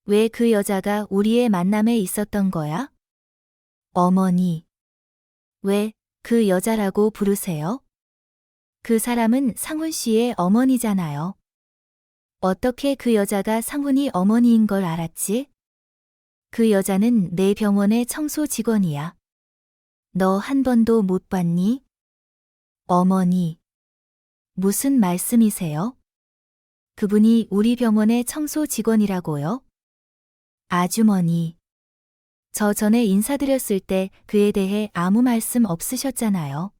왜 그 여자가 우리의 만남에 있었던 거야? 어머니. 왜 그 여자라고 부르세요? 그 사람은 상훈 씨의 어머니잖아요. 어떻게 그 여자가 상훈이 어머니인 걸 알았지? 그 여자는 내 병원의 청소 직원이야. 너 한 번도 못 봤니? 어머니. 무슨 말씀이세요? 그분이 우리 병원의 청소 직원이라고요? 아주머니. 저 전에 인사드렸을 때 그에 대해 아무 말씀 없으셨잖아요.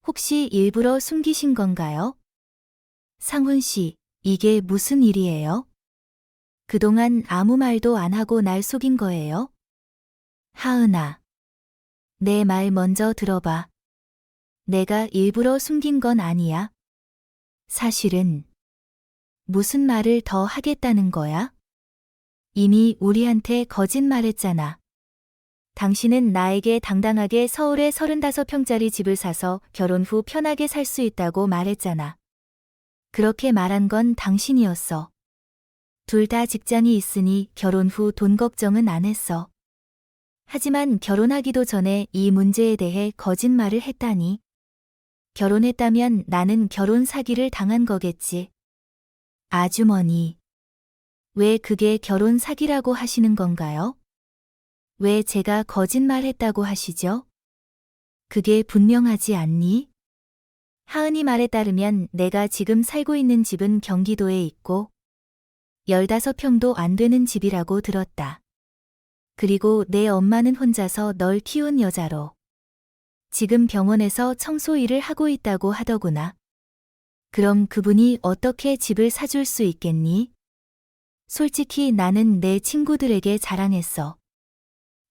혹시 일부러 숨기신 건가요? 상훈 씨, 이게 무슨 일이에요? 그동안 아무 말도 안 하고 날 속인 거예요? 하은아. 내 말 먼저 들어봐. 내가 일부러 숨긴 건 아니야. 사실은 무슨 말을 더 하겠다는 거야? 이미 우리한테 거짓말했잖아. 당신은 나에게 당당하게 서울에 35평짜리 집을 사서 결혼 후 편하게 살 수 있다고 말했잖아. 그렇게 말한 건 당신이었어. 둘 다 직장이 있으니 결혼 후 돈 걱정은 안 했어. 하지만 결혼하기도 전에 이 문제에 대해 거짓말을 했다니. 결혼했다면 나는 결혼 사기를 당한 거겠지. 아주머니. 왜 그게 결혼 사기라고 하시는 건가요? 왜 제가 거짓말했다고 하시죠? 그게 분명하지 않니? 하은이 말에 따르면 내가 지금 살고 있는 집은 경기도에 있고 15평도 안 되는 집이라고 들었다. 그리고 내 엄마는 혼자서 널 키운 여자로 지금 병원에서 청소 일을 하고 있다고 하더구나. 그럼 그분이 어떻게 집을 사줄 수 있겠니? 솔직히 나는 내 친구들에게 자랑했어.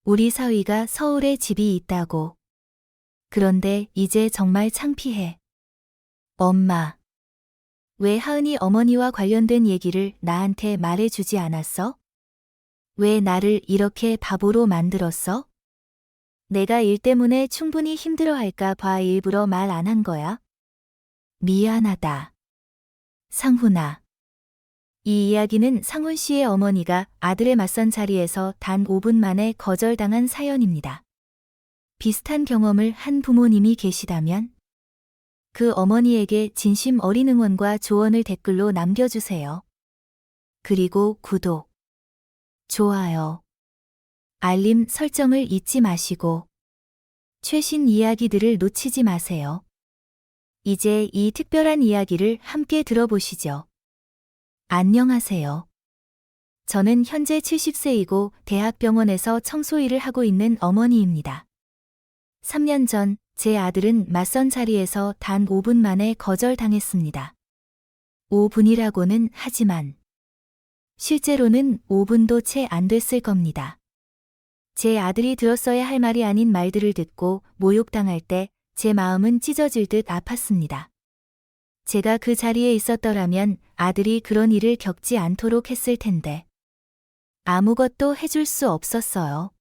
우리 사위가 서울에 집이 있다고. 그런데 이제 정말 창피해. 엄마. 왜 하은이 어머니와 관련된 얘기를 나한테 말해주지 않았어? 왜 나를 이렇게 바보로 만들었어? 내가 일 때문에 충분히 힘들어할까 봐 일부러 말 안 한 거야? 미안하다. 상훈아. 이 이야기는 상훈 씨의 어머니가 아들의 맞선 자리에서 단 5분 만에 거절당한 사연입니다. 비슷한 경험을 한 부모님이 계시다면 그 어머니에게 진심 어린 응원과 조언을 댓글로 남겨주세요. 그리고 구독, 좋아요, 알림 설정을 잊지 마시고 최신 이야기들을 놓치지 마세요. 이제 이 특별한 이야기를 함께 들어보시죠. 안녕하세요. 저는 현재 70세이고 대학병원에서 청소 일을 하고 있는 어머니입니다. 3년 전 제 아들은 맞선 자리에서 단 5분 만에 거절당했습니다. 5분이라고는 하지만 실제로는 5분도 채 안 됐을 겁니다. 제 아들이 들었어야 할 말이 아닌 말들을 듣고 모욕당할 때 제 마음은 찢어질 듯 아팠습니다. 제가 그 자리에 있었더라면 아들이 그런 일을 겪지 않도록 했을 텐데 아무것도 해줄 수 없었어요.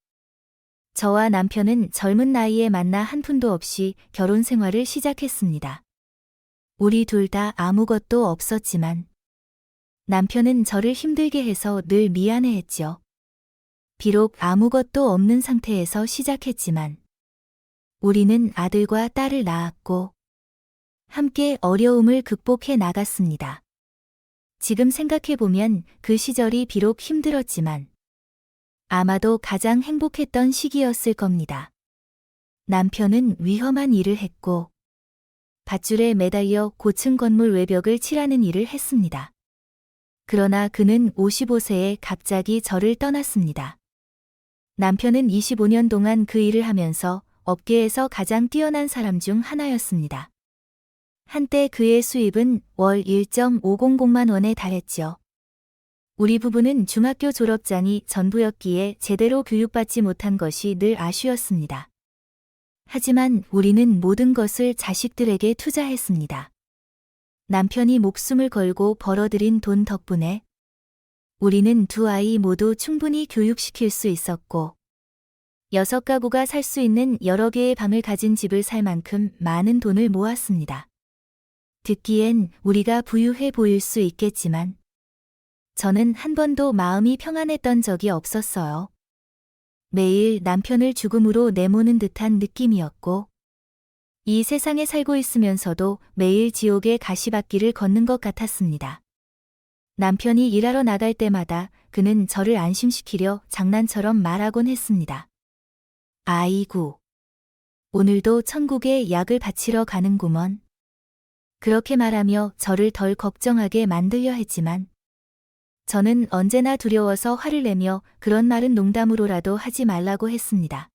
저와 남편은 젊은 나이에 만나 한 푼도 없이 결혼 생활을 시작했습니다. 우리 둘 다 아무것도 없었지만 남편은 저를 힘들게 해서 늘 미안해했죠. 비록 아무것도 없는 상태에서 시작했지만 우리는 아들과 딸을 낳았고 함께 어려움을 극복해 나갔습니다. 지금 생각해보면 그 시절이 비록 힘들었지만 아마도 가장 행복했던 시기였을 겁니다. 남편은 위험한 일을 했고 밧줄에 매달려 고층 건물 외벽을 칠하는 일을 했습니다. 그러나 그는 55세에 갑자기 저를 떠났습니다. 남편은 25년 동안 그 일을 하면서 업계에서 가장 뛰어난 사람 중 하나였습니다. 한때 그의 수입은 월 1.500만 원에 달했죠. 우리 부부는 중학교 졸업장이 전부였기에 제대로 교육받지 못한 것이 늘 아쉬웠습니다. 하지만 우리는 모든 것을 자식들에게 투자했습니다. 남편이 목숨을 걸고 벌어들인 돈 덕분에 우리는 두 아이 모두 충분히 교육시킬 수 있었고 6가구가 살 수 있는 여러 개의 방을 가진 집을 살 만큼 많은 돈을 모았습니다. 듣기엔 우리가 부유해 보일 수 있겠지만 저는 한 번도 마음이 평안했던 적이 없었어요. 매일 남편을 죽음으로 내모는 듯한 느낌이었고, 이 세상에 살고 있으면서도 매일 지옥의 가시밭길을 걷는 것 같았습니다. 남편이 일하러 나갈 때마다 그는 저를 안심시키려 장난처럼 말하곤 했습니다. 아이고, 오늘도 천국에 약을 바치러 가는구먼. 그렇게 말하며 저를 덜 걱정하게 만들려 했지만, 저는 언제나 두려워서 화를 내며 그런 말은 농담으로라도 하지 말라고 했습니다.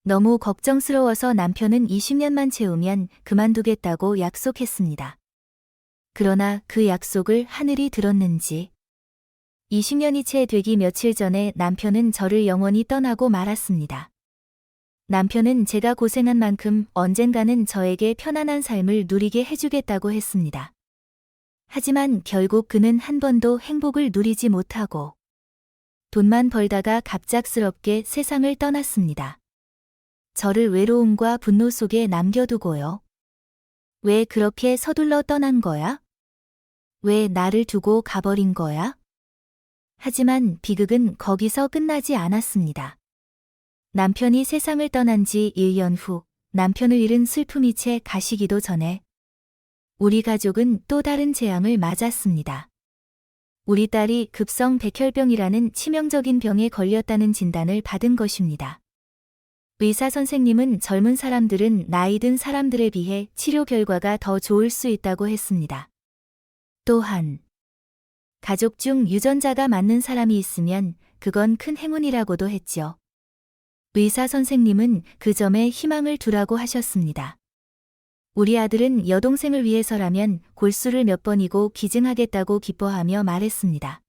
너무 걱정스러워서 남편은 20년만 채우면 그만두겠다고 약속했습니다. 그러나 그 약속을 하늘이 들었는지 20년이 채 되기 며칠 전에 남편은 저를 영원히 떠나고 말았습니다. 남편은 제가 고생한 만큼 언젠가는 저에게 편안한 삶을 누리게 해주겠다고 했습니다. 하지만 결국 그는 한 번도 행복을 누리지 못하고 돈만 벌다가 갑작스럽게 세상을 떠났습니다. 저를 외로움과 분노 속에 남겨두고요. 왜 그렇게 서둘러 떠난 거야? 왜 나를 두고 가버린 거야? 하지만 비극은 거기서 끝나지 않았습니다. 남편이 세상을 떠난 지 1년 후 남편을 잃은 슬픔이 채 가시기도 전에 우리 가족은 또 다른 재앙을 맞았습니다. 우리 딸이 급성 백혈병이라는 치명적인 병에 걸렸다는 진단을 받은 것입니다. 의사 선생님은 젊은 사람들은 나이 든 사람들에 비해 치료 결과가 더 좋을 수 있다고 했습니다. 또한 가족 중 유전자가 맞는 사람이 있으면 그건 큰 행운이라고도 했죠. 의사 선생님은 그 점에 희망을 두라고 하셨습니다. 우리 아들은 여동생을 위해서라면 골수를 몇 번이고 기증하겠다고 기뻐하며 말했습니다.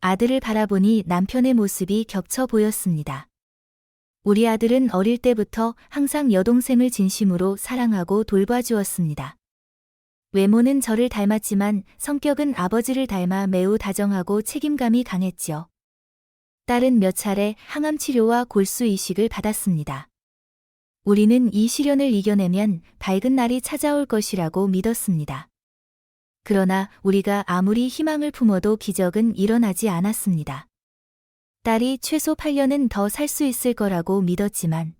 아들을 바라보니 남편의 모습이 겹쳐 보였습니다. 우리 아들은 어릴 때부터 항상 여동생을 진심으로 사랑하고 돌봐주었습니다. 외모는 저를 닮았지만 성격은 아버지를 닮아 매우 다정하고 책임감이 강했지요. 딸은 몇 차례 항암 치료와 골수 이식을 받았습니다. 우리는 이 시련을 이겨내면 밝은 날이 찾아올 것이라고 믿었습니다. 그러나 우리가 아무리 희망을 품어도 기적은 일어나지 않았습니다. 딸이 최소 8년은 더 살 수 있을 거라고 믿었지만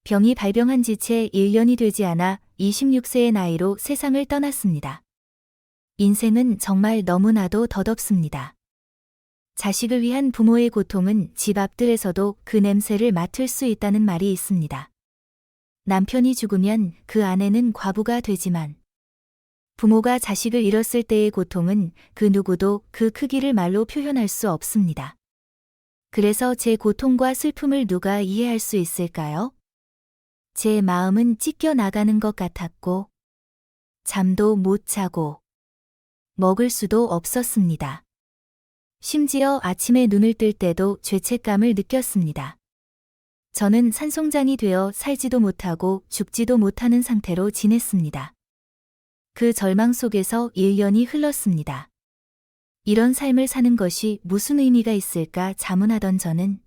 병이 발병한 지 채 1년이 되지 않아 26세의 나이로 세상을 떠났습니다. 인생은 정말 너무나도 덧없습니다. 자식을 위한 부모의 고통은 집 앞들에서도 그 냄새를 맡을 수 있다는 말이 있습니다. 남편이 죽으면 그 아내는 과부가 되지만 부모가 자식을 잃었을 때의 고통은 그 누구도 그 크기를 말로 표현할 수 없습니다. 그래서 제 고통과 슬픔을 누가 이해할 수 있을까요? 제 마음은 찢겨 나가는 것 같았고 잠도 못 자고 먹을 수도 없었습니다. 심지어 아침에 눈을 뜰 때도 죄책감을 느꼈습니다. 저는 산송장이 되어 살지도 못하고 죽지도 못하는 상태로 지냈습니다. 그 절망 속에서 1년이 흘렀습니다. 이런 삶을 사는 것이 무슨 의미가 있을까 자문하던 저는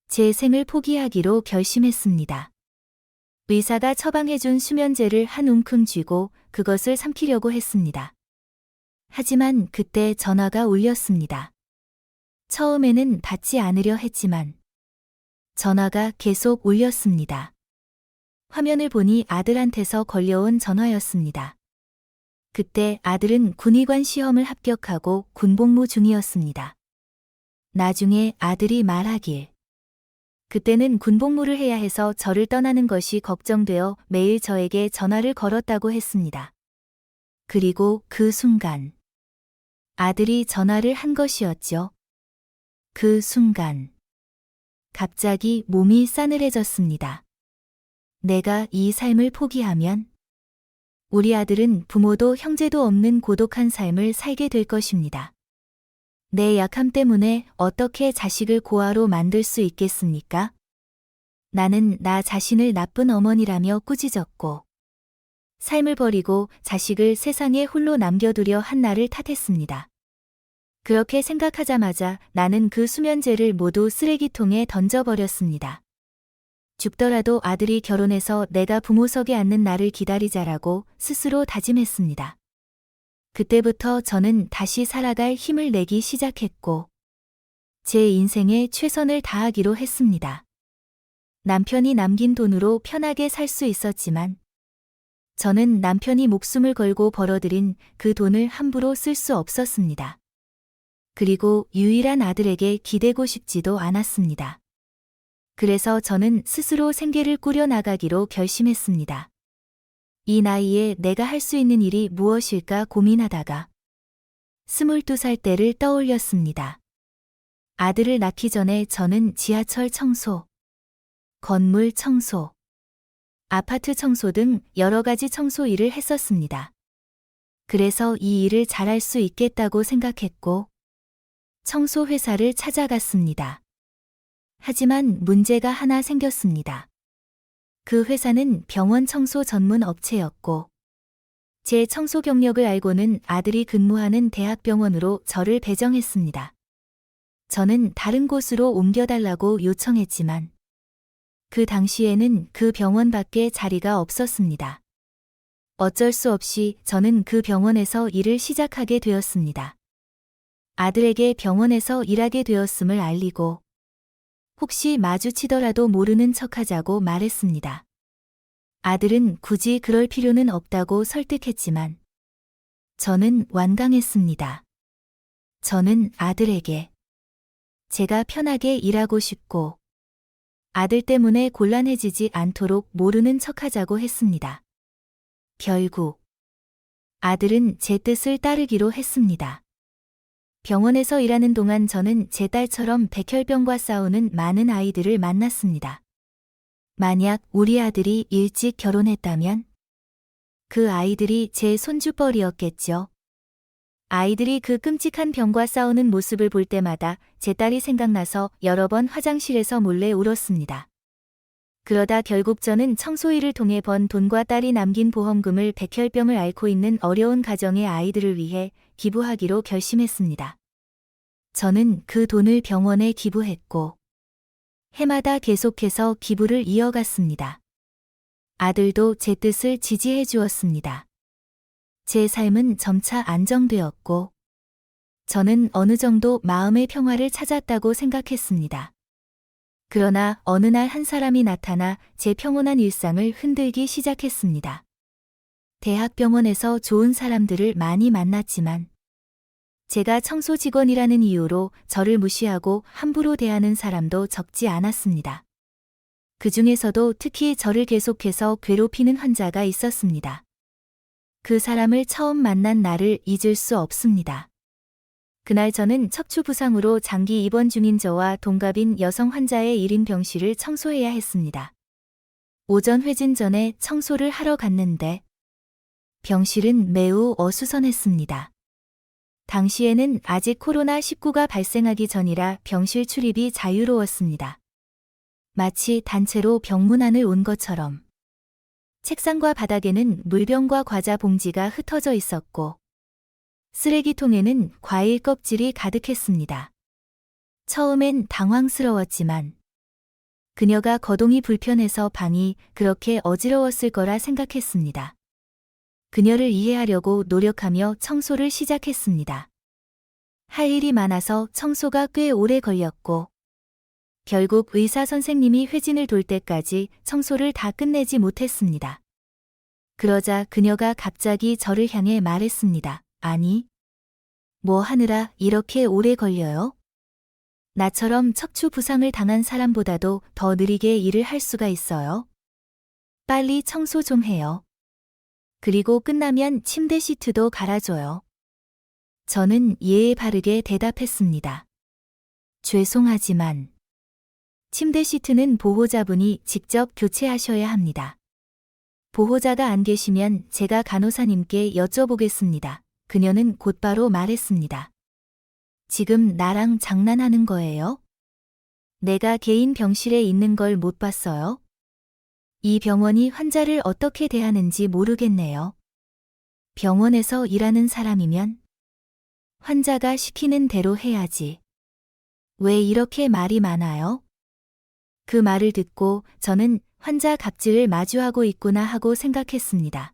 제 생을 포기하기로 결심했습니다. 의사가 처방해준 수면제를 한 움큼 쥐고 그것을 삼키려고 했습니다. 하지만 그때 전화가 울렸습니다. 처음에는 받지 않으려 했지만 전화가 계속 울렸습니다. 화면을 보니 아들한테서 걸려온 전화였습니다. 그때 아들은 군의관 시험을 합격하고 군복무 중이었습니다. 나중에 아들이 말하길. 그때는 군복무를 해야 해서 저를 떠나는 것이 걱정되어 매일 저에게 전화를 걸었다고 했습니다. 그리고 그 순간 아들이 전화를 한 것이었죠. 그 순간 갑자기 몸이 싸늘해졌습니다. 내가 이 삶을 포기하면 우리 아들은 부모도 형제도 없는 고독한 삶을 살게 될 것입니다. 내 약함 때문에 어떻게 자식을 고아로 만들 수 있겠습니까? 나는 나 자신을 나쁜 어머니라며 꾸짖었고 삶을 버리고 자식을 세상에 홀로 남겨두려 한 나를 탓했습니다. 그렇게 생각하자마자 나는 그 수면제를 모두 쓰레기통에 던져버렸습니다. 죽더라도 아들이 결혼해서 내가 부모석에 앉는 날을 기다리자라고 스스로 다짐했습니다. 그때부터 저는 다시 살아갈 힘을 내기 시작했고, 제 인생에 최선을 다하기로 했습니다. 남편이 남긴 돈으로 편하게 살 수 있었지만, 저는 남편이 목숨을 걸고 벌어들인 그 돈을 함부로 쓸 수 없었습니다. 그리고 유일한 아들에게 기대고 싶지도 않았습니다. 그래서 저는 스스로 생계를 꾸려나가기로 결심했습니다. 이 나이에 내가 할 수 있는 일이 무엇일까 고민하다가 22살 때를 떠올렸습니다. 아들을 낳기 전에 저는 지하철 청소, 건물 청소, 아파트 청소 등 여러 가지 청소 일을 했었습니다. 그래서 이 일을 잘할 수 있겠다고 생각했고, 청소 회사를 찾아갔습니다. 하지만 문제가 하나 생겼습니다. 그 회사는 병원 청소 전문 업체였고, 제 청소 경력을 알고는 아들이 근무하는 대학병원으로 저를 배정했습니다. 저는 다른 곳으로 옮겨달라고 요청했지만, 그 당시에는 그 병원밖에 자리가 없었습니다. 어쩔 수 없이 저는 그 병원에서 일을 시작하게 되었습니다. 아들에게 병원에서 일하게 되었음을 알리고, 혹시 마주치더라도 모르는 척하자고 말했습니다. 아들은 굳이 그럴 필요는 없다고 설득했지만, 저는 완강했습니다. 저는 아들에게 제가 편하게 일하고 싶고, 아들 때문에 곤란해지지 않도록 모르는 척하자고 했습니다. 결국 아들은 제 뜻을 따르기로 했습니다. 병원에서 일하는 동안 저는 제 딸처럼 백혈병과 싸우는 많은 아이들을 만났습니다. 만약 우리 아들이 일찍 결혼했다면 그 아이들이 제 손주뻘이었겠죠. 아이들이 그 끔찍한 병과 싸우는 모습을 볼 때마다 제 딸이 생각나서 여러 번 화장실에서 몰래 울었습니다. 그러다 결국 저는 청소일을 통해 번 돈과 딸이 남긴 보험금을 백혈병을 앓고 있는 어려운 가정의 아이들을 위해 기부하기로 결심했습니다. 저는 그 돈을 병원에 기부했고, 해마다 계속해서 기부를 이어갔습니다. 아들도 제 뜻을 지지해 주었습니다. 제 삶은 점차 안정되었고, 저는 어느 정도 마음의 평화를 찾았다고 생각했습니다. 그러나 어느 날 한 사람이 나타나 제 평온한 일상을 흔들기 시작했습니다. 대학병원에서 좋은 사람들을 많이 만났지만, 제가 청소 직원이라는 이유로 저를 무시하고 함부로 대하는 사람도 적지 않았습니다. 그 중에서도 특히 저를 계속해서 괴롭히는 환자가 있었습니다. 그 사람을 처음 만난 날을 잊을 수 없습니다. 그날 저는 척추 부상으로 장기 입원 중인 저와 동갑인 여성 환자의 1인 병실을 청소해야 했습니다. 오전 회진 전에 청소를 하러 갔는데 병실은 매우 어수선했습니다. 당시에는 아직 코로나19가 발생하기 전이라 병실 출입이 자유로웠습니다. 마치 단체로 병문안을 온 것처럼. 책상과 바닥에는 물병과 과자 봉지가 흩어져 있었고, 쓰레기통에는 과일 껍질이 가득했습니다. 처음엔 당황스러웠지만, 그녀가 거동이 불편해서 방이 그렇게 어지러웠을 거라 생각했습니다. 그녀를 이해하려고 노력하며 청소를 시작했습니다. 할 일이 많아서 청소가 꽤 오래 걸렸고, 결국 의사 선생님이 회진을 돌 때까지 청소를 다 끝내지 못했습니다. 그러자 그녀가 갑자기 저를 향해 말했습니다. 아니, 뭐 하느라 이렇게 오래 걸려요? 나처럼 척추 부상을 당한 사람보다도 더 느리게 일을 할 수가 있어요. 빨리 청소 좀 해요. 그리고 끝나면 침대 시트도 갈아줘요. 저는 예의 바르게 대답했습니다. 죄송하지만 침대 시트는 보호자분이 직접 교체하셔야 합니다. 보호자가 안 계시면 제가 간호사님께 여쭤보겠습니다. 그녀는 곧바로 말했습니다. 지금 나랑 장난하는 거예요? 내가 개인 병실에 있는 걸 못 봤어요? 이 병원이 환자를 어떻게 대하는지 모르겠네요. 병원에서 일하는 사람이면 환자가 시키는 대로 해야지. 왜 이렇게 말이 많아요? 그 말을 듣고 저는 환자 갑질을 마주하고 있구나 하고 생각했습니다.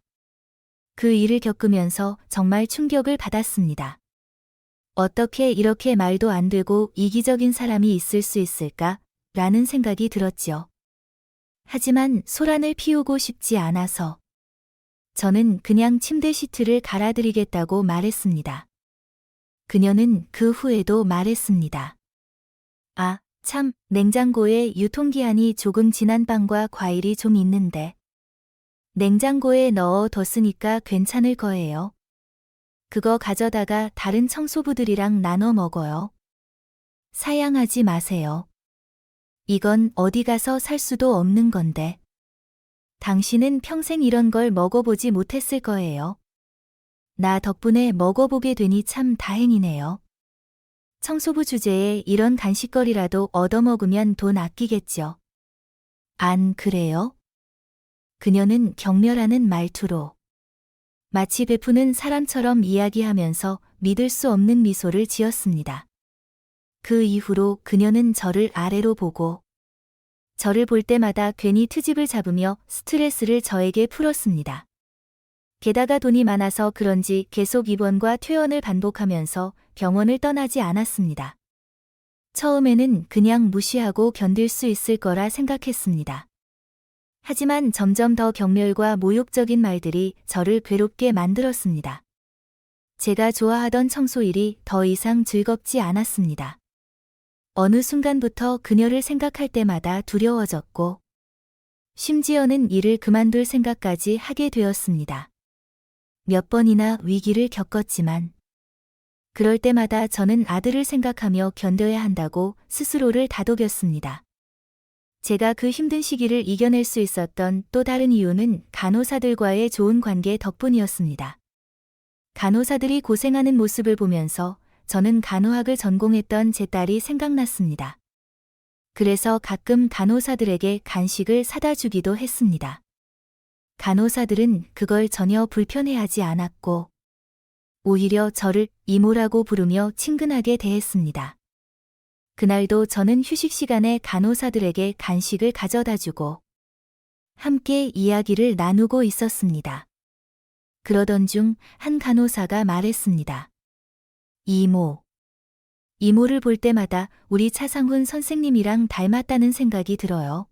그 일을 겪으면서 정말 충격을 받았습니다. 어떻게 이렇게 말도 안 되고 이기적인 사람이 있을 수 있을까? 라는 생각이 들었지요. 하지만 소란을 피우고 싶지 않아서 저는 그냥 침대 시트를 갈아드리겠다고 말했습니다. 그녀는 그 후에도 말했습니다. 아, 참, 냉장고에 유통기한이 조금 지난 빵과 과일이 좀 있는데 냉장고에 넣어 뒀으니까 괜찮을 거예요. 그거 가져다가 다른 청소부들이랑 나눠 먹어요. 사양하지 마세요. 이건 어디 가서 살 수도 없는 건데. 당신은 평생 이런 걸 먹어보지 못했을 거예요. 나 덕분에 먹어보게 되니 참 다행이네요. 청소부 주제에 이런 간식거리라도 얻어먹으면 돈 아끼겠죠. 안 그래요? 그녀는 격렬하는 말투로 마치 베푸는 사람처럼 이야기하면서 믿을 수 없는 미소를 지었습니다. 그 이후로 그녀는 저를 아래로 보고 저를 볼 때마다 괜히 트집을 잡으며 스트레스를 저에게 풀었습니다. 게다가 돈이 많아서 그런지 계속 입원과 퇴원을 반복하면서 병원을 떠나지 않았습니다. 처음에는 그냥 무시하고 견딜 수 있을 거라 생각했습니다. 하지만 점점 더 격렬과 모욕적인 말들이 저를 괴롭게 만들었습니다. 제가 좋아하던 청소일이 더 이상 즐겁지 않았습니다. 어느 순간부터 그녀를 생각할 때마다 두려워졌고, 심지어는 일을 그만둘 생각까지 하게 되었습니다. 몇 번이나 위기를 겪었지만, 그럴 때마다 저는 아들을 생각하며 견뎌야 한다고 스스로를 다독였습니다. 제가 그 힘든 시기를 이겨낼 수 있었던 또 다른 이유는 간호사들과의 좋은 관계 덕분이었습니다. 간호사들이 고생하는 모습을 보면서 저는 간호학을 전공했던 제 딸이 생각났습니다. 그래서 가끔 간호사들에게 간식을 사다 주기도 했습니다. 간호사들은 그걸 전혀 불편해하지 않았고, 오히려 저를 이모라고 부르며 친근하게 대했습니다. 그날도 저는 휴식 시간에 간호사들에게 간식을 가져다 주고 함께 이야기를 나누고 있었습니다. 그러던 중 한 간호사가 말했습니다. 이모. 이모를 볼 때마다 우리 차상훈 선생님이랑 닮았다는 생각이 들어요.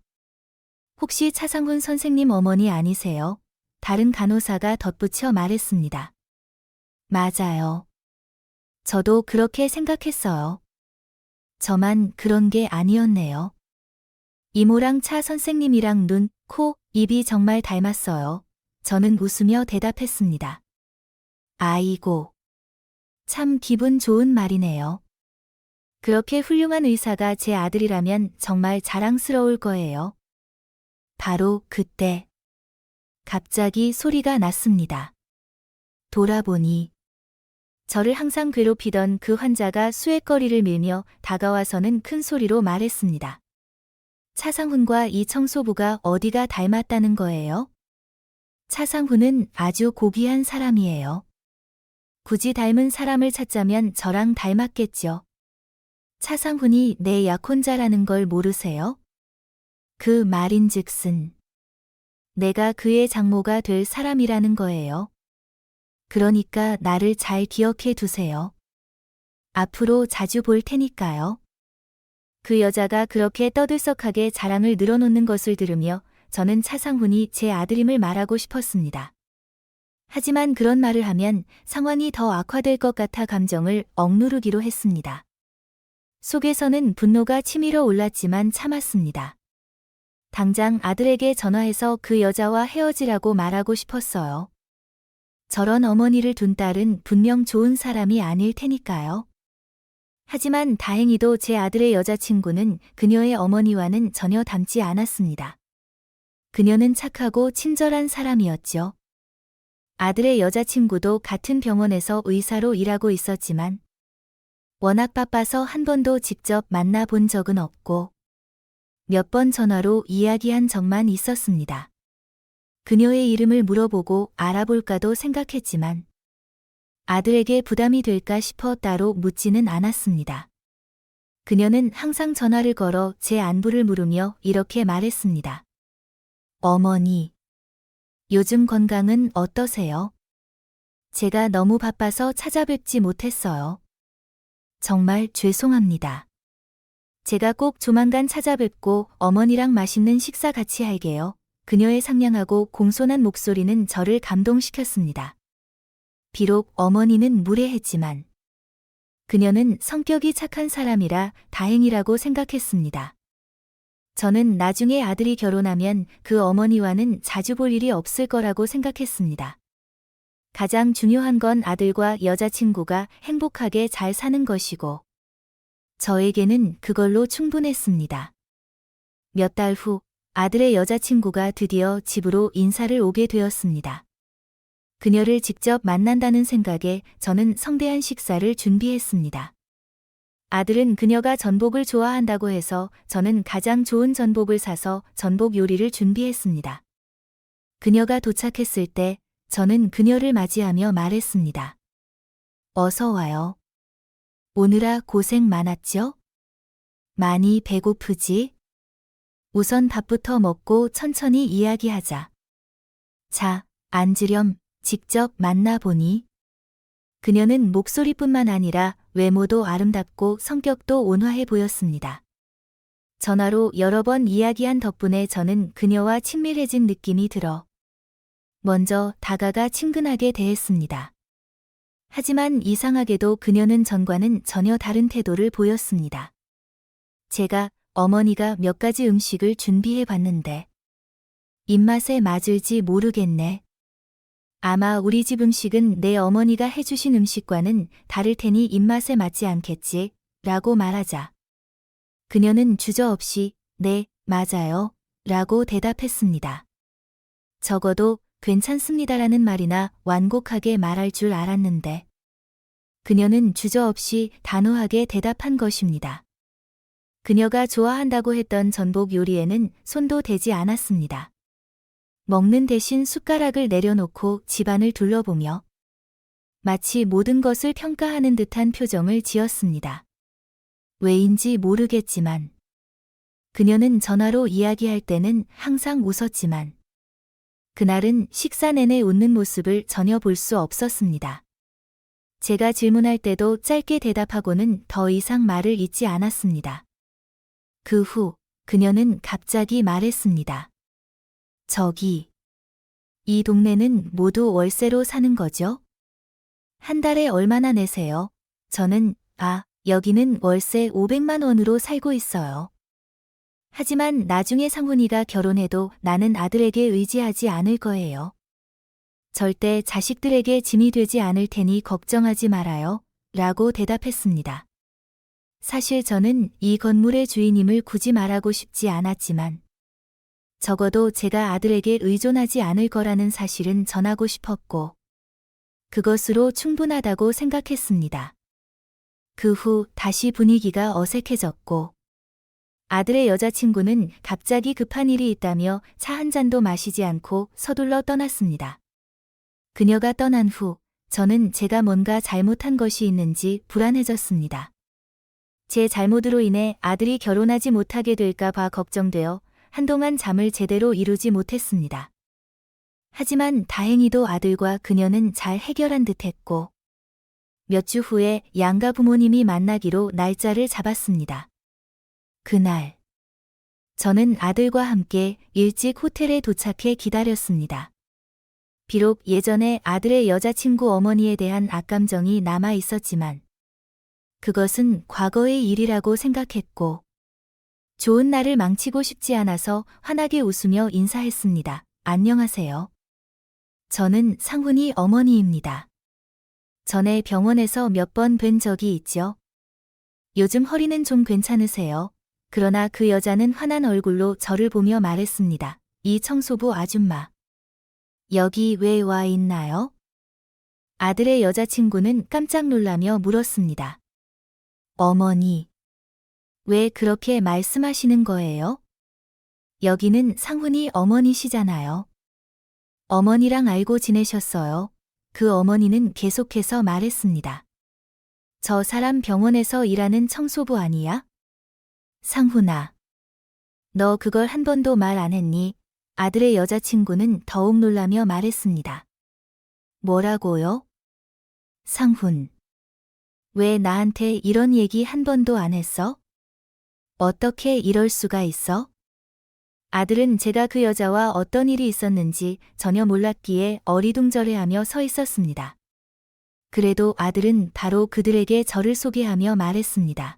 혹시 차상훈 선생님 어머니 아니세요? 다른 간호사가 덧붙여 말했습니다. 맞아요. 저도 그렇게 생각했어요. 저만 그런 게 아니었네요. 이모랑 차 선생님이랑 눈, 코, 입이 정말 닮았어요. 저는 웃으며 대답했습니다. 아이고. 참 기분 좋은 말이네요. 그렇게 훌륭한 의사가 제 아들이라면 정말 자랑스러울 거예요. 바로 그때 갑자기 소리가 났습니다. 돌아보니 저를 항상 괴롭히던 그 환자가 수액거리를 밀며 다가와서는 큰 소리로 말했습니다. 차상훈과 이 청소부가 어디가 닮았다는 거예요? 차상훈은 아주 고귀한 사람이에요. 굳이 닮은 사람을 찾자면 저랑 닮았겠죠. 차상훈이 내 약혼자라는 걸 모르세요? 그 말인즉슨 내가 그의 장모가 될 사람이라는 거예요. 그러니까 나를 잘 기억해 두세요. 앞으로 자주 볼 테니까요. 그 여자가 그렇게 떠들썩하게 자랑을 늘어놓는 것을 들으며 저는 차상훈이 제 아들임을 말하고 싶었습니다. 하지만 그런 말을 하면 상황이 더 악화될 것 같아 감정을 억누르기로 했습니다. 속에서는 분노가 치밀어 올랐지만 참았습니다. 당장 아들에게 전화해서 그 여자와 헤어지라고 말하고 싶었어요. 저런 어머니를 둔 딸은 분명 좋은 사람이 아닐 테니까요. 하지만 다행히도 제 아들의 여자친구는 그녀의 어머니와는 전혀 닮지 않았습니다. 그녀는 착하고 친절한 사람이었죠. 아들의 여자친구도 같은 병원에서 의사로 일하고 있었지만 워낙 바빠서 한 번도 직접 만나본 적은 없고 몇 번 전화로 이야기한 적만 있었습니다. 그녀의 이름을 물어보고 알아볼까도 생각했지만 아들에게 부담이 될까 싶어 따로 묻지는 않았습니다. 그녀는 항상 전화를 걸어 제 안부를 물으며 이렇게 말했습니다. 어머니, 요즘 건강은 어떠세요? 제가 너무 바빠서 찾아뵙지 못했어요. 정말 죄송합니다. 제가 꼭 조만간 찾아뵙고 어머니랑 맛있는 식사 같이 할게요. 그녀의 상냥하고 공손한 목소리는 저를 감동시켰습니다. 비록 어머니는 무례했지만 그녀는 성격이 착한 사람이라 다행이라고 생각했습니다. 저는 나중에 아들이 결혼하면 그 어머니와는 자주 볼 일이 없을 거라고 생각했습니다. 가장 중요한 건 아들과 여자친구가 행복하게 잘 사는 것이고 저에게는 그걸로 충분했습니다. 몇 달 후 아들의 여자친구가 드디어 집으로 인사를 오게 되었습니다. 그녀를 직접 만난다는 생각에 저는 성대한 식사를 준비했습니다. 아들은 그녀가 전복을 좋아한다고 해서 저는 가장 좋은 전복을 사서 전복 요리를 준비했습니다. 그녀가 도착했을 때 저는 그녀를 맞이하며 말했습니다. 어서 와요. 오느라 고생 많았죠? 많이 배고프지? 우선 밥부터 먹고 천천히 이야기하자. 자, 앉으렴. 직접 만나보니. 그녀는 목소리뿐만 아니라 외모도 아름답고 성격도 온화해 보였습니다. 전화로 여러 번 이야기한 덕분에 저는 그녀와 친밀해진 느낌이 들어 먼저 다가가 친근하게 대했습니다. 하지만 이상하게도 그녀는 전과는 전혀 다른 태도를 보였습니다. 제가 어머니가 몇 가지 음식을 준비해 봤는데 입맛에 맞을지 모르겠네. 아마 우리 집 음식은 내 어머니가 해주신 음식과는 다를 테니 입맛에 맞지 않겠지? 라고 말하자. 그녀는 주저없이 네, 맞아요. 라고 대답했습니다. 적어도 괜찮습니다라는 말이나 완곡하게 말할 줄 알았는데 그녀는 주저없이 단호하게 대답한 것입니다. 그녀가 좋아한다고 했던 전복 요리에는 손도 대지 않았습니다. 먹는 대신 숟가락을 내려놓고 집안을 둘러보며 마치 모든 것을 평가하는 듯한 표정을 지었습니다. 왜인지 모르겠지만 그녀는 전화로 이야기할 때는 항상 웃었지만 그날은 식사 내내 웃는 모습을 전혀 볼 수 없었습니다. 제가 질문할 때도 짧게 대답하고는 더 이상 말을 잇지 않았습니다. 그 후 그녀는 갑자기 말했습니다. 저기, 이 동네는 모두 월세로 사는 거죠? 한 달에 얼마나 내세요? 저는, 여기는 월세 500만 원으로 살고 있어요. 하지만 나중에 상훈이가 결혼해도 나는 아들에게 의지하지 않을 거예요. 절대 자식들에게 짐이 되지 않을 테니 걱정하지 말아요. 라고 대답했습니다. 사실 저는 이 건물의 주인임을 굳이 말하고 싶지 않았지만 적어도 제가 아들에게 의존하지 않을 거라는 사실은 전하고 싶었고 그것으로 충분하다고 생각했습니다. 그 후 다시 분위기가 어색해졌고 아들의 여자친구는 갑자기 급한 일이 있다며 차 한 잔도 마시지 않고 서둘러 떠났습니다. 그녀가 떠난 후 저는 제가 뭔가 잘못한 것이 있는지 불안해졌습니다. 제 잘못으로 인해 아들이 결혼하지 못하게 될까 봐 걱정되어 한동안 잠을 제대로 이루지 못했습니다. 하지만 다행히도 아들과 그녀는 잘 해결한 듯했고 몇 주 후에 양가 부모님이 만나기로 날짜를 잡았습니다. 그날 저는 아들과 함께 일찍 호텔에 도착해 기다렸습니다. 비록 예전에 아들의 여자친구 어머니에 대한 악감정이 남아 있었지만 그것은 과거의 일이라고 생각했고 좋은 날을 망치고 싶지 않아서 환하게 웃으며 인사했습니다. 안녕하세요. 저는 상훈이 어머니입니다. 전에 병원에서 몇 번 뵌 적이 있죠. 요즘 허리는 좀 괜찮으세요? 그러나 그 여자는 환한 얼굴로 저를 보며 말했습니다. 이 청소부 아줌마. 여기 왜 와 있나요? 아들의 여자친구는 깜짝 놀라며 물었습니다. 어머니. 왜 그렇게 말씀하시는 거예요? 여기는 상훈이 어머니시잖아요. 어머니랑 알고 지내셨어요? 그 어머니는 계속해서 말했습니다. 저 사람 병원에서 일하는 청소부 아니야? 상훈아. 너 그걸 한 번도 말 안 했니? 아들의 여자친구는 더욱 놀라며 말했습니다. 뭐라고요? 상훈. 왜 나한테 이런 얘기 한 번도 안 했어? 어떻게 이럴 수가 있어? 아들은 제가 그 여자와 어떤 일이 있었는지 전혀 몰랐기에 어리둥절해하며 서 있었습니다. 그래도 아들은 바로 그들에게 저를 소개하며 말했습니다.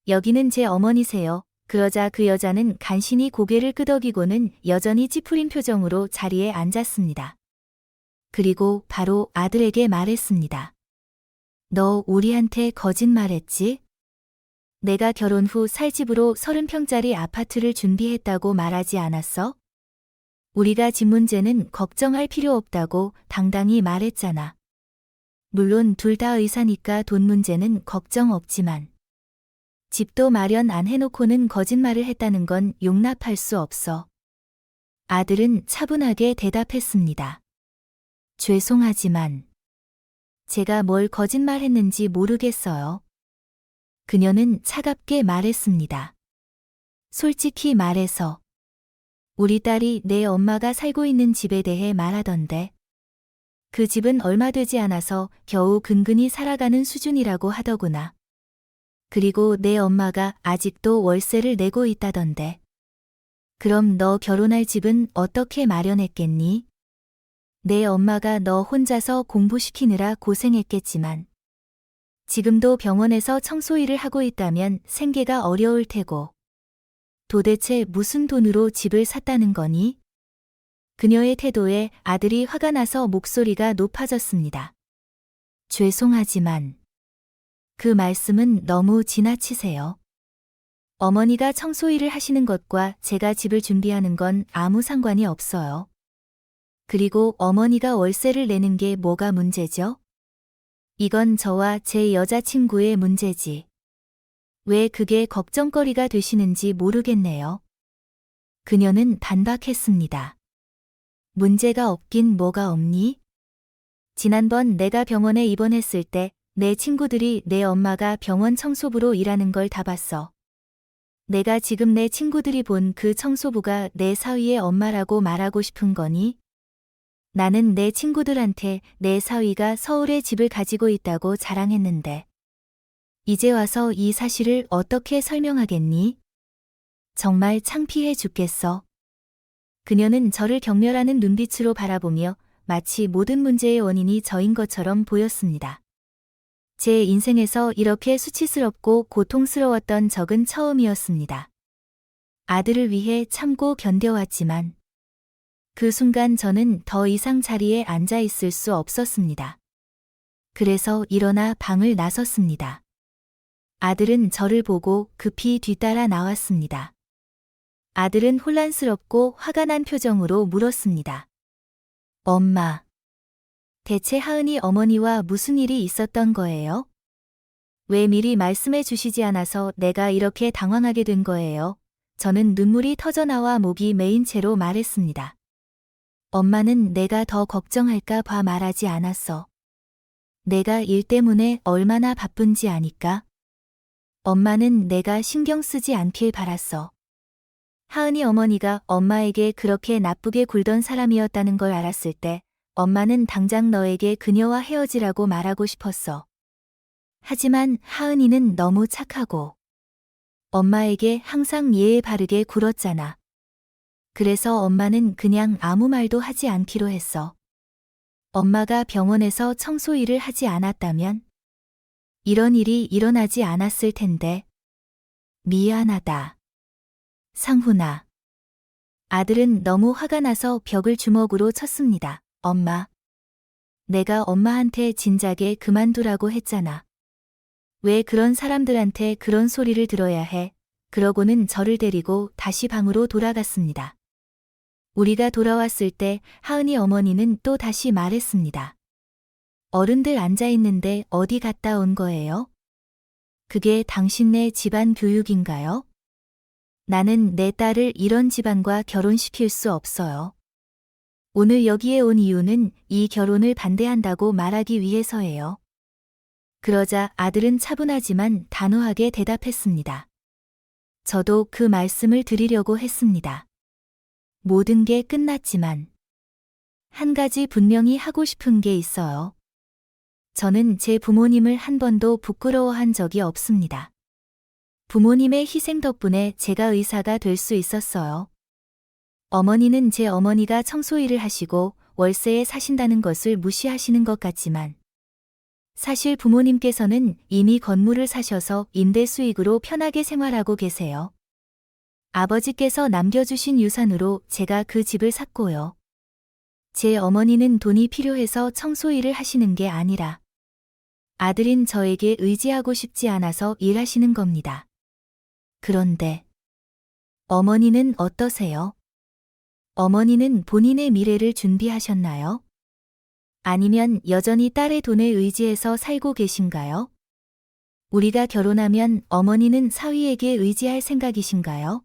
여기는 제 어머니세요. 그러자 그 여자는 간신히 고개를 끄덕이고는 여전히 찌푸린 표정으로 자리에 앉았습니다. 그리고 바로 아들에게 말했습니다. 너 우리한테 거짓말했지? 내가 결혼 후 살 집으로 30평짜리 아파트를 준비했다고 말하지 않았어? 우리가 집 문제는 걱정할 필요 없다고 당당히 말했잖아. 물론 둘 다 의사니까 돈 문제는 걱정 없지만 집도 마련 안 해놓고는 거짓말을 했다는 건 용납할 수 없어. 아들은 차분하게 대답했습니다. 죄송하지만 제가 뭘 거짓말했는지 모르겠어요. 그녀는 차갑게 말했습니다. 솔직히 말해서 우리 딸이 내 엄마가 살고 있는 집에 대해 말하던데 그 집은 얼마 되지 않아서 겨우 근근히 살아가는 수준이라고 하더구나. 그리고 내 엄마가 아직도 월세를 내고 있다던데. 그럼 너 결혼할 집은 어떻게 마련했겠니? 내 엄마가 너 혼자서 공부시키느라 고생했겠지만 지금도 병원에서 청소 일을 하고 있다면 생계가 어려울 테고 도대체 무슨 돈으로 집을 샀다는 거니? 그녀의 태도에 아들이 화가 나서 목소리가 높아졌습니다. 죄송하지만 그 말씀은 너무 지나치세요. 어머니가 청소 일을 하시는 것과 제가 집을 준비하는 건 아무 상관이 없어요. 그리고 어머니가 월세를 내는 게 뭐가 문제죠? 이건 저와 제 여자친구의 문제지. 왜 그게 걱정거리가 되시는지 모르겠네요. 그녀는 반박했습니다. 문제가 없긴 뭐가 없니? 지난번 내가 병원에 입원했을 때 내 친구들이 내 엄마가 병원 청소부로 일하는 걸 다 봤어. 내가 지금 내 친구들이 본 그 청소부가 내 사위의 엄마라고 말하고 싶은 거니? 나는 내 친구들한테 내 사위가 서울에 집을 가지고 있다고 자랑했는데 이제 와서 이 사실을 어떻게 설명하겠니? 정말 창피해 죽겠어. 그녀는 저를 경멸하는 눈빛으로 바라보며 마치 모든 문제의 원인이 저인 것처럼 보였습니다. 제 인생에서 이렇게 수치스럽고 고통스러웠던 적은 처음이었습니다. 아들을 위해 참고 견뎌왔지만 그 순간 저는 더 이상 자리에 앉아 있을 수 없었습니다. 그래서 일어나 방을 나섰습니다. 아들은 저를 보고 급히 뒤따라 나왔습니다. 아들은 혼란스럽고 화가 난 표정으로 물었습니다. 엄마, 대체 하은이 어머니와 무슨 일이 있었던 거예요? 왜 미리 말씀해 주시지 않아서 내가 이렇게 당황하게 된 거예요? 저는 눈물이 터져나와 목이 메인 채로 말했습니다. 엄마는 내가 더 걱정할까 봐 말하지 않았어. 내가 일 때문에 얼마나 바쁜지 아니까? 엄마는 내가 신경 쓰지 않길 바랐어. 하은이 어머니가 엄마에게 그렇게 나쁘게 굴던 사람이었다는 걸 알았을 때 엄마는 당장 너에게 그녀와 헤어지라고 말하고 싶었어. 하지만 하은이는 너무 착하고 엄마에게 항상 예의 바르게 굴었잖아. 그래서 엄마는 그냥 아무 말도 하지 않기로 했어. 엄마가 병원에서 청소 일을 하지 않았다면 이런 일이 일어나지 않았을 텐데. 미안하다. 상훈아. 아들은 너무 화가 나서 벽을 주먹으로 쳤습니다. 엄마. 내가 엄마한테 진작에 그만두라고 했잖아. 왜 그런 사람들한테 그런 소리를 들어야 해? 그러고는 저를 데리고 다시 방으로 돌아갔습니다. 우리가 돌아왔을 때 하은이 어머니는 또 다시 말했습니다. 어른들 앉아 있는데 어디 갔다 온 거예요? 그게 당신네 집안 교육인가요? 나는 내 딸을 이런 집안과 결혼시킬 수 없어요. 오늘 여기에 온 이유는 이 결혼을 반대한다고 말하기 위해서예요. 그러자 아들은 차분하지만 단호하게 대답했습니다. 저도 그 말씀을 드리려고 했습니다. 모든 게 끝났지만 한 가지 분명히 하고 싶은 게 있어요. 저는 제 부모님을 한 번도 부끄러워한 적이 없습니다. 부모님의 희생 덕분에 제가 의사가 될 수 있었어요. 어머니는 제 어머니가 청소일을 하시고 월세에 사신다는 것을 무시하시는 것 같지만 사실 부모님께서는 이미 건물을 사셔서 임대 수익으로 편하게 생활하고 계세요. 아버지께서 남겨주신 유산으로 제가 그 집을 샀고요. 제 어머니는 돈이 필요해서 청소일을 하시는 게 아니라 아들인 저에게 의지하고 싶지 않아서 일하시는 겁니다. 그런데 어머니는 어떠세요? 어머니는 본인의 미래를 준비하셨나요? 아니면 여전히 딸의 돈에 의지해서 살고 계신가요? 우리가 결혼하면 어머니는 사위에게 의지할 생각이신가요?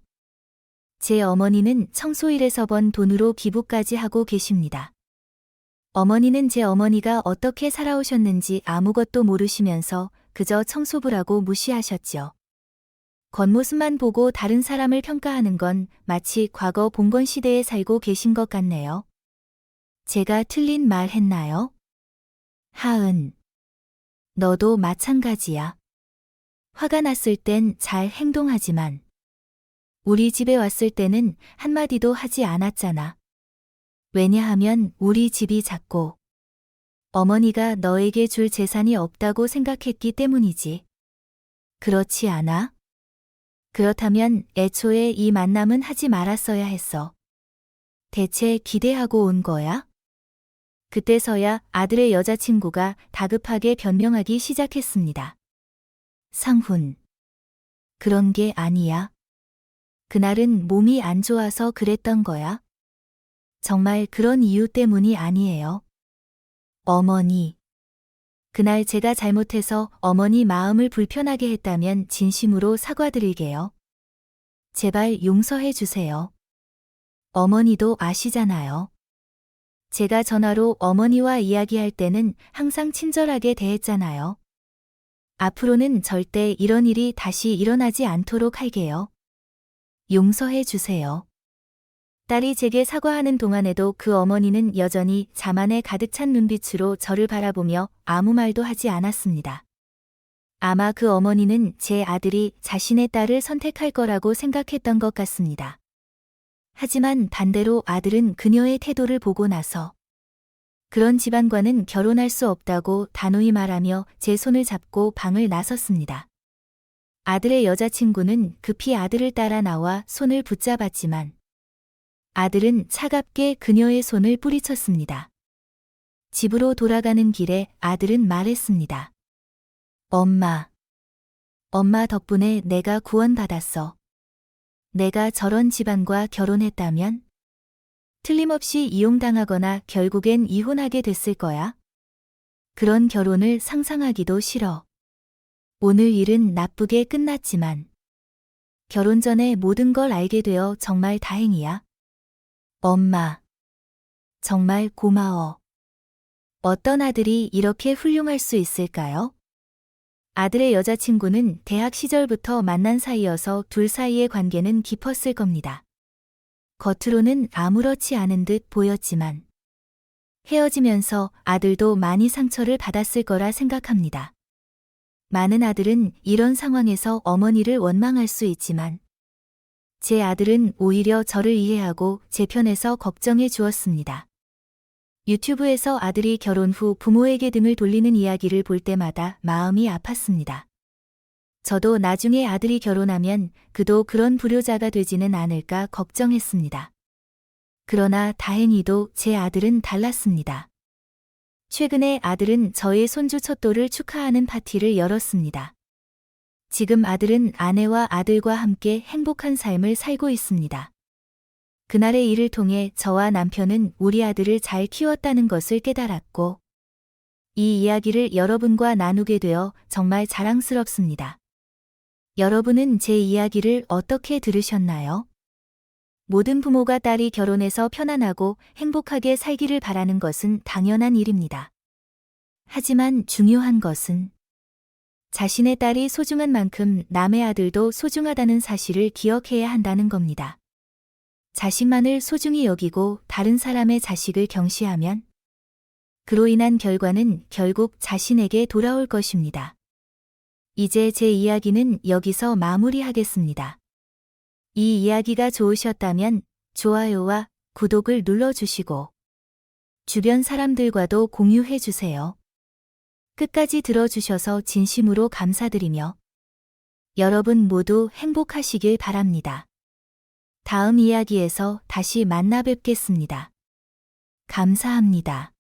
제 어머니는 청소일에서 번 돈으로 기부까지 하고 계십니다. 어머니는 제 어머니가 어떻게 살아오셨는지 아무것도 모르시면서 그저 청소부라고 무시하셨죠. 겉모습만 보고 다른 사람을 평가하는 건 마치 과거 봉건 시대에 살고 계신 것 같네요. 제가 틀린 말 했나요? 하은. 너도 마찬가지야. 화가 났을 땐 잘 행동하지만 우리 집에 왔을 때는 한마디도 하지 않았잖아. 왜냐하면 우리 집이 작고 어머니가 너에게 줄 재산이 없다고 생각했기 때문이지. 그렇지 않아? 그렇다면 애초에 이 만남은 하지 말았어야 했어. 대체 기대하고 온 거야? 그때서야 아들의 여자친구가 다급하게 변명하기 시작했습니다. 상훈. 그런 게 아니야. 그날은 몸이 안 좋아서 그랬던 거야. 정말 그런 이유 때문이 아니에요. 어머니. 그날 제가 잘못해서 어머니 마음을 불편하게 했다면 진심으로 사과드릴게요. 제발 용서해 주세요. 어머니도 아시잖아요. 제가 전화로 어머니와 이야기할 때는 항상 친절하게 대했잖아요. 앞으로는 절대 이런 일이 다시 일어나지 않도록 할게요. 용서해 주세요. 딸이 제게 사과하는 동안에도 그 어머니는 여전히 자만에 가득 찬 눈빛으로 저를 바라보며 아무 말도 하지 않았습니다. 아마 그 어머니는 제 아들이 자신의 딸을 선택할 거라고 생각했던 것 같습니다. 하지만 반대로 아들은 그녀의 태도를 보고 나서 그런 집안과는 결혼할 수 없다고 단호히 말하며 제 손을 잡고 방을 나섰습니다. 아들의 여자친구는 급히 아들을 따라 나와 손을 붙잡았지만 아들은 차갑게 그녀의 손을 뿌리쳤습니다. 집으로 돌아가는 길에 아들은 말했습니다. 엄마. 엄마 덕분에 내가 구원받았어. 내가 저런 집안과 결혼했다면 틀림없이 이용당하거나 결국엔 이혼하게 됐을 거야. 그런 결혼을 상상하기도 싫어. 오늘 일은 나쁘게 끝났지만 결혼 전에 모든 걸 알게 되어 정말 다행이야. 엄마. 정말 고마워. 어떤 아들이 이렇게 훌륭할 수 있을까요? 아들의 여자친구는 대학 시절부터 만난 사이여서 둘 사이의 관계는 깊었을 겁니다. 겉으로는 아무렇지 않은 듯 보였지만 헤어지면서 아들도 많이 상처를 받았을 거라 생각합니다. 많은 아들은 이런 상황에서 어머니를 원망할 수 있지만 제 아들은 오히려 저를 이해하고 제 편에서 걱정해 주었습니다. 유튜브에서 아들이 결혼 후 부모에게 등을 돌리는 이야기를 볼 때마다 마음이 아팠습니다. 저도 나중에 아들이 결혼하면 그도 그런 불효자가 되지는 않을까 걱정했습니다. 그러나 다행히도 제 아들은 달랐습니다. 최근에 아들은 저의 손주 첫돌을 축하하는 파티를 열었습니다. 지금 아들은 아내와 아들과 함께 행복한 삶을 살고 있습니다. 그날의 일을 통해 저와 남편은 우리 아들을 잘 키웠다는 것을 깨달았고 이 이야기를 여러분과 나누게 되어 정말 자랑스럽습니다. 여러분은 제 이야기를 어떻게 들으셨나요? 모든 부모가 딸이 결혼해서 편안하고 행복하게 살기를 바라는 것은 당연한 일입니다. 하지만 중요한 것은 자신의 딸이 소중한 만큼 남의 아들도 소중하다는 사실을 기억해야 한다는 겁니다. 자식만을 소중히 여기고 다른 사람의 자식을 경시하면 그로 인한 결과는 결국 자신에게 돌아올 것입니다. 이제 제 이야기는 여기서 마무리하겠습니다. 이 이야기가 좋으셨다면 좋아요와 구독을 눌러주시고 주변 사람들과도 공유해주세요. 끝까지 들어주셔서 진심으로 감사드리며 여러분 모두 행복하시길 바랍니다. 다음 이야기에서 다시 만나 뵙겠습니다. 감사합니다.